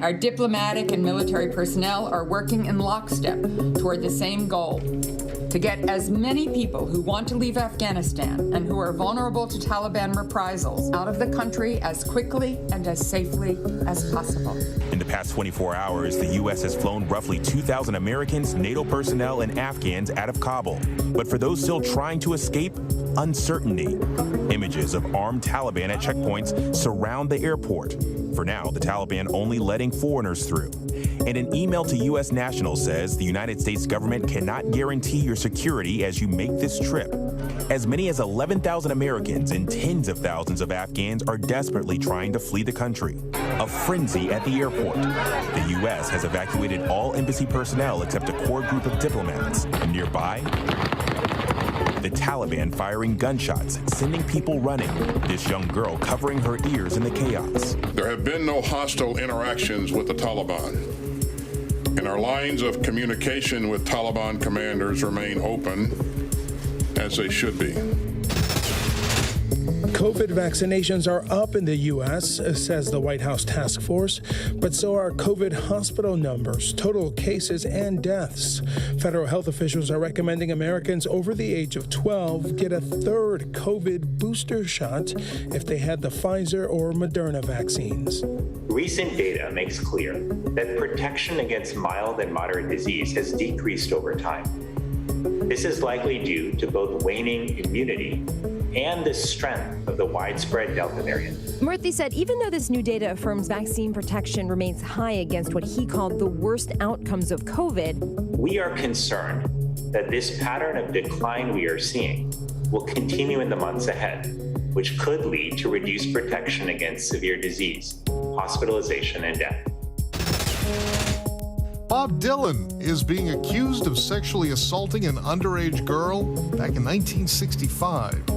Our diplomatic and military personnel are working in lockstep toward the same goal: to get as many people who want to leave Afghanistan and who are vulnerable to Taliban reprisals out of the country as quickly and as safely as possible. In the past 24 hours, the U.S. has flown roughly 2,000 Americans, NATO personnel, and Afghans out of Kabul. But for those still trying to escape, uncertainty. Images of armed Taliban at checkpoints surround the airport. For now, the Taliban only letting foreigners through. And an email to U.S. nationals says the United States government cannot guarantee your security as you make this trip. As many as 11,000 Americans and tens of thousands of Afghans are desperately trying to flee the country. A frenzy at the airport. The U.S. has evacuated all embassy personnel except a core group of diplomats. Nearby, the Taliban firing gunshots, sending people running. This young girl covering her ears in the chaos. There have been no hostile interactions with the Taliban, and our lines of communication with Taliban commanders remain open, as they should be. COVID vaccinations are up in the U.S., says the White House task force, but so are COVID hospital numbers, total cases, and deaths. Federal health officials are recommending Americans over the age of 12 get a third COVID booster shot if they had the Pfizer or Moderna vaccines. Recent data makes clear that protection against mild and moderate disease has decreased over time. This is likely due to both waning immunity and the strength of the widespread Delta variant. Murthy said even though this new data affirms vaccine protection remains high against what he called the worst outcomes of COVID, we are concerned that this pattern of decline we are seeing will continue in the months ahead, which could lead to reduced protection against severe disease, hospitalization, and death. Bob Dylan is being accused of sexually assaulting an underage girl back in 1965.